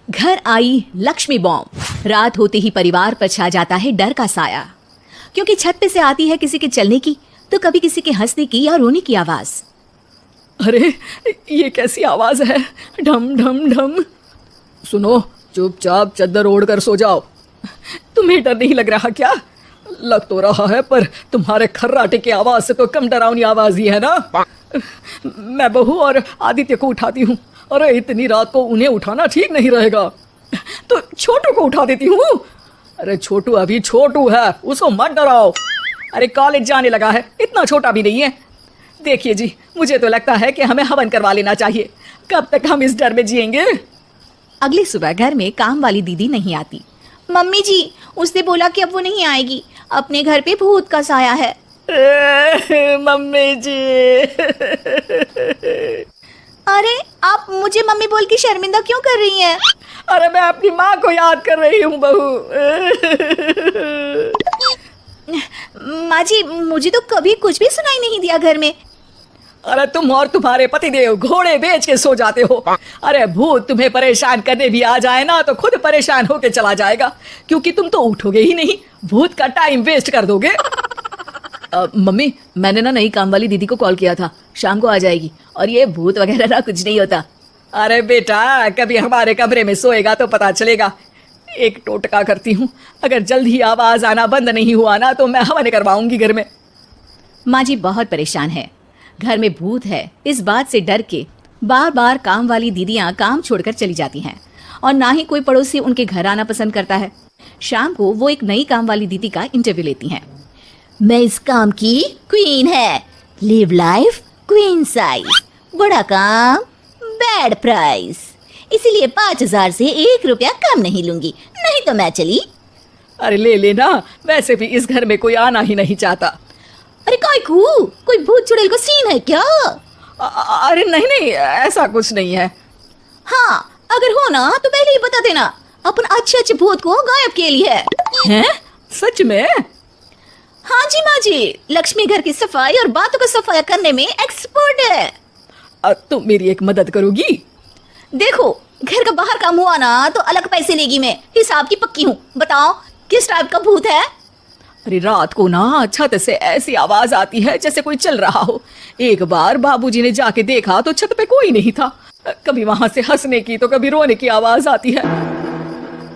घर आई लक्ष्मी बॉम्ब। रात होते ही परिवार पर छा जाता है डर का साया, क्योंकि छत पे से आती है किसी के चलने की तो कभी किसी के हंसने की या रोने की आवाज। अरे ये कैसी आवाज है? ढम ढम ढम। सुनो, चुपचाप चादर ओढ़ कर सो जाओ। तुम्हें डर नहीं लग रहा क्या? लग तो रहा है, पर तुम्हारे खर्राटे की आवाज से तो कम डरावनी आवाज ही है ना। मैं बहू और आदित्य को उठाती हूँ। अरे इतनी रात को उन्हें उठाना ठीक नहीं रहेगा, तो छोटू को उठा देती हूँ। अरे छोटू अभी छोटू है, उसको मत डराओ। अरे कॉलेज जाने लगा है, इतना छोटा भी नहीं है। देखिए जी, मुझे तो लगता है कि हमें हवन करवा लेना चाहिए। कब तक हम इस डर में जिएंगे? अगली सुबह घर में काम वाली दीदी नहीं आती। मम्मी जी, उसने बोला कि अब वो नहीं आएगी, अपने घर पे भूत का साया है। मम्मी जी। अरे आप मुझे मम्मी बोल के शर्मिंदा क्यों कर रही हैं? अरे मैं अपनी माँ को याद कर रही हूँ बहू। माँ जी, मुझे तो कभी कुछ भी सुनाई नहीं दिया घर में। अरे तुम और तुम्हारे पतिदेव घोड़े बेच के सो जाते हो। अरे भूत तुम्हें परेशान करने भी आ जाए ना तो खुद परेशान होके चला जाएगा, क्योंकि तुम तो उठोगे ही नहीं, भूत का टाइम वेस्ट कर दोगे। मम्मी, मैंने ना नई काम वाली दीदी को कॉल किया था, शाम को आ जाएगी, और ये भूत वगैरह ना कुछ नहीं होता। अरे बेटा, कभी हमारे कमरे में सोएगा तो पता चलेगा। एक टोटका करती हूँ, अगर जल्द ही आवाज आना बंद नहीं हुआ ना तो मैं हवन करवाऊंगी घर में। माँ जी बहुत परेशान है, घर में भूत है इस बात से डर के बार बार काम वाली दीदियाँ काम छोड़कर चली जाती हैं, और ना ही कोई पड़ोसी उनके घर आना पसंद करता है। शाम को वो एक नई काम वाली दीदी का इंटरव्यू लेती हैं। मैं इस काम की क्वीन है, लिव लाइफ क्वीन साइज, बड़ा काम बैड प्राइस, इसीलिए 5,000 से 1 रुपया कम नहीं लूंगी, नहीं तो मैं चली। अरे ले लेना, वैसे भी इस घर में कोई आना ही नहीं चाहता। अरे कोई भूत चुड़ैल का सीन है क्या? अरे नहीं नहीं, ऐसा कुछ नहीं है। हाँ, अगर हो ना तो पहले ही बता देना, अपन अच्छे भूत को गायब के लिए हैं? सच में? हाँ जी माँ जी, लक्ष्मी घर की सफाई और बातों का सफाई करने में एक्सपर्ट है। तुम मेरी एक मदद करोगी? देखो, घर का बाहर काम हुआ ना तो अलग पैसे लेगी, मैं हिसाब की पक्की हूँ। बताओ किस टाइप का भूत है? अरे रात को ना छत से ऐसी आवाज आती है जैसे कोई चल रहा हो। एक बार बाबूजी ने जाके देखा तो छत पे कोई नहीं था। कभी वहां से हंसने की तो कभी रोने की आवाज आती है।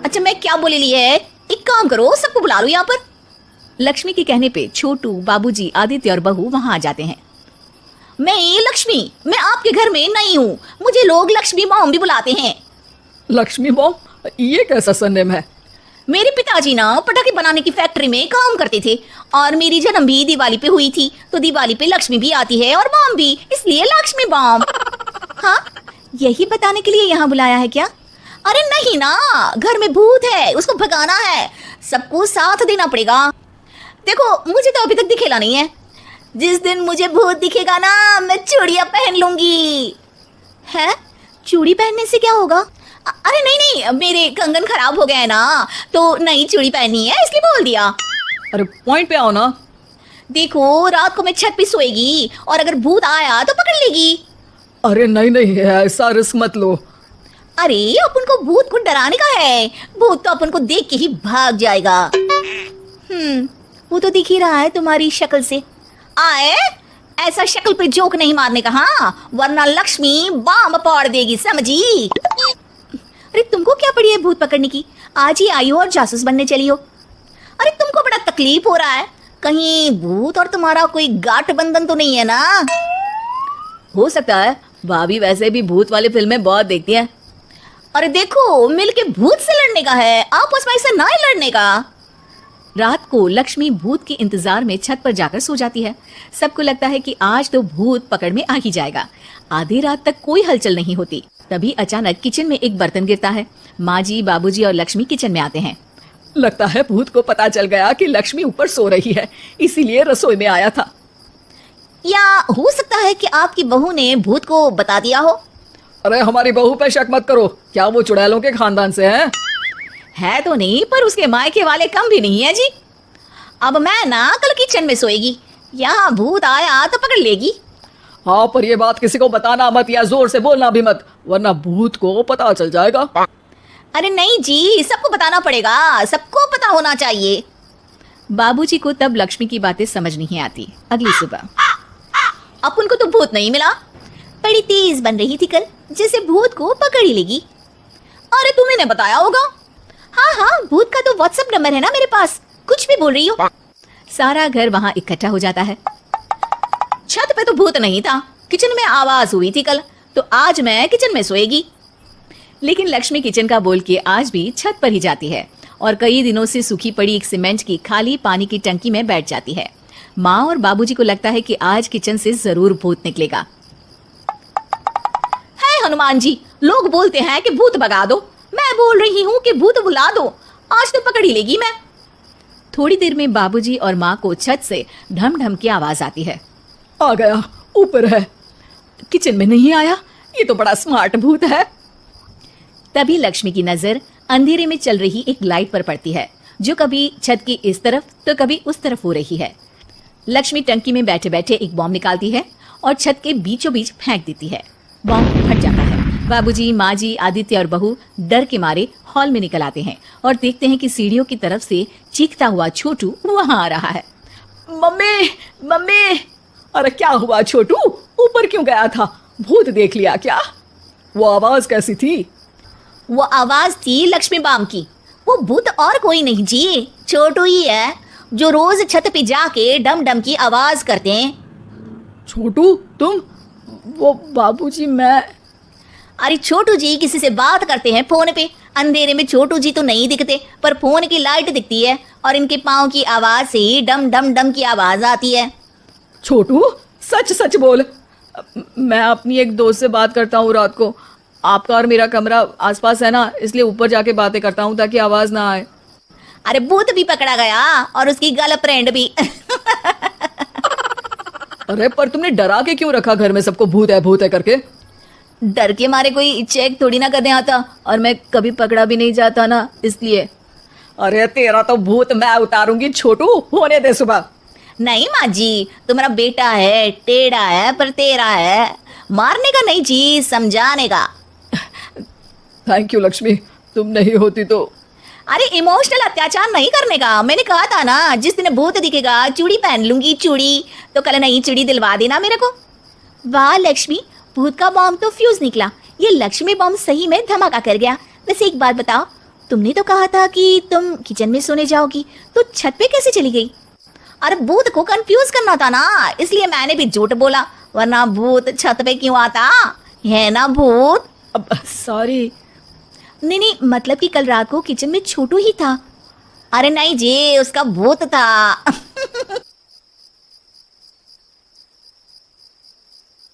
अच्छा, मैं क्या बोले ली है, एक काम करो, सबको बुला लो यहाँ पर। लक्ष्मी के कहने पे छोटू, बाबूजी, आदित्य और बहू वहां आ जाते हैं। मैं लक्ष्मी, मैं आपके घर में नई हूँ, मुझे लोग लक्ष्मी मॉम भी बुलाते हैं। लक्ष्मी मॉम? ये कैसा सरनेम है? मेरे पिताजी ना पटाखे बनाने की फैक्ट्री में काम करते थे, और मेरी जन्म भी दिवाली पे हुई थी, तो दिवाली पे लक्ष्मी भी आती है और बॉम्ब भी, इसलिए लक्ष्मी बॉम्ब। हाँ, यही बताने के लिए यहाँ बुलाया है क्या? अरे नहीं ना, घर में भूत है, उसको भगाना है, सबको साथ देना पड़ेगा। देखो, मुझे तो अभी तक दिखेला नहीं है, जिस दिन मुझे भूत दिखेगा ना मैं चूड़ियां पहन लूंगी। है? चूड़ी पहनने से क्या होगा? अरे नहीं, मेरे कंगन खराब हो गए हैं ना, तो नई चूड़ी पहननी है इसलिए बोल दिया। अरे पॉइंट पे आओ ना। देखो, रात को मैं छत पे सोएगी और अगर भूत आया तो पकड़ लेगी। अरे नहीं नहीं, ऐसा रिस्क मत लो। अरे अपन को भूत को डराने का है, भूत तो अपन को देख के ही भाग जाएगा। वो तो दिख ही रहा है तुम्हारी शक्ल से। आए, ऐसा शक्ल पे जोक नहीं मारने का, हाँ, वरना लक्ष्मी बम पाड़ देगी, समझी? अरे तुमको क्या पड़ी है भूत पकड़ने की? आज ही आई हो और जासूस बनने चली हो। अरे तुमको बड़ा तकलीफ हो रहा है, कहीं भूत और तुम्हारा कोई गांठ बंधन तो नहीं है ना? हो सकता है, भाभी वैसे भी भूत वाली फिल्में बहुत देखती है। अरे देखो, मिलके भूत से लड़ने का है, आपस में ऐसा ना ही लड़ने का। रात को लक्ष्मी भूत के इंतजार में छत पर जाकर सो जाती है। सबको लगता है कि आज तो भूत पकड़ में आ ही जाएगा। आधी रात तक कोई हलचल नहीं होती, तभी अचानक किचन में एक बर्तन गिरता है। माँ जी, बाबूजी और लक्ष्मी किचन में आते हैं। लगता है भूत को पता चल गया कि लक्ष्मी ऊपर सो रही है, इसीलिए रसोई में आया था। या हो सकता है कि आपकी बहू ने भूत को बता दिया हो। अरे हमारी बहू पे शक मत करो, क्या वो चुड़ैलों के खानदान से है तो नहीं, पर उसके मायके वाले कम भी नहीं है जी। अब मैं ना कल किचन में सोएगी, यहाँ भूत आया तो पकड़ लेगी। हाँ, पर ये बात किसी को बताना मत या जोर से बोलना भी मत, वरना भूत को पता चल जाएगा। अरे नहीं जी, सबको बताना पड़ेगा, सबको पता होना चाहिए। बाबूजी को तब लक्ष्मी की बातें समझ नहीं आती। अगली सुबह अपन को तो भूत नहीं मिला। बड़ी तेज बन रही थी कल, जैसे भूत को पकड़ ही लेगी। अरे तुम्हें ने बताया होगा। हाँ हाँ, भूत का तो व्हाट्सएप नंबर है ना मेरे पास। कुछ भी बोल रही हो। सारा घर वहां इकट्ठा हो जाता है। छत पे तो भूत नहीं था, किचन में आवाज हुई थी कल, तो आज मैं किचन में सोएगी। लेकिन लक्ष्मी किचन का बोल के आज भी छत पर ही जाती है और कई दिनों से सूखी पड़ी एक सीमेंट की खाली पानी की टंकी में बैठ जाती है। माँ और बाबूजी को लगता है कि आज किचन से जरूर भूत निकलेगा। है हनुमान जी, लोग बोलते हैं कि भूत भगा दो, मैं बोल रही हूँ कि भूत बुला दो, आज तो पकड़ ही लेगी मैं। थोड़ी देर में बाबूजी और माँ को छत से ढम ढम की आवाज आती है। आ गया, ऊपर है, किचन में नहीं आया, ये तो बड़ा स्मार्ट भूत है। तभी लक्ष्मी की नजर अंधेरे में चल रही एक लाइट पर पड़ती है, जो कभी छत की इस तरफ तो कभी उस तरफ हो रही है। लक्ष्मी टंकी में बैठे बैठे एक बॉम्ब निकालती है और छत के बीचों बीच फेंक देती है। बॉम्ब फट जाता है। बाबूजी, माँ जी, आदित्य और बहू डर के मारे हॉल में निकल आते हैं और देखते हैं कि सीढ़ियों की तरफ से चीखता हुआ छोटू वहां आ रहा है। मम्मी, मम्मी, अरे क्या हुआ छोटू, ऊपर क्यों गया था, भूत देख लिया क्या? वो आवाज कैसी थी? वो आवाज थी लक्ष्मी बम की। वो भूत और कोई नहीं जी, छोटू ही है, जो रोज छत पे जाके डम डम की आवाज करते हैं। छोटू तुम? वो बाबूजी मैं। अरे छोटू जी किसी से बात करते हैं फोन पे। अंधेरे में छोटू जी तो नहीं दिखते, पर फोन की लाइट दिखती है और इनके पाँव की आवाज से ही डम डम डम की आवाज आती है। छोटू सच सच बोल। मैं अपनी एक दोस्त से बात करता हूँ रात को, आपका और मेरा कमरा आसपास है ना, इसलिए ऊपर जाके बातें करता हूँ ताकि आवाज ना आए। अरे भूत भी पकड़ा गया और उसकी गर्लफ्रेंड भी। अरे पर तुमने डरा के क्यों रखा घर में सबको भूत है करके? डर के मारे कोई चेक थोड़ी ना करने आता, और मैं कभी पकड़ा भी नहीं जाता ना, इसलिए। अरे तेरा तो भूत मैं उतारूंगी छोटू, होने दे सुबह। नहीं माँ जी, तुम्हारा बेटा है, टेढ़ा है पर तेरा है, मारने का नहीं जी, समझाने का। थैंक यू लक्ष्मी, तुम नहीं होती तो। अरे इमोशनल अत्याचार नहीं करने का, मैंने कहा था ना, जिस दिन भूत दिखेगा चूड़ी पहन लूंगी, चूड़ी। तो कल नई चूड़ी दिलवा देना मेरे को। वाह लक्ष्मी, भूत का बॉम्ब तो फ्यूज निकला, ये लक्ष्मी बॉम्ब सही में धमाका कर गया। वैसे एक बात बताओ, तुमने तो कहा था कि तुम किचन में सोने जाओगी, तो छत पे कैसे चली गई? अरे भूत को कंफ्यूज करना था ना, इसलिए मैंने भी झूठ बोला, वरना भूत छत पे क्यों आता है ना भूत। अब सॉरी। नहीं, मतलब कि कल रात को किचन में छोटू ही था। अरे नहीं जी, उसका भूत था।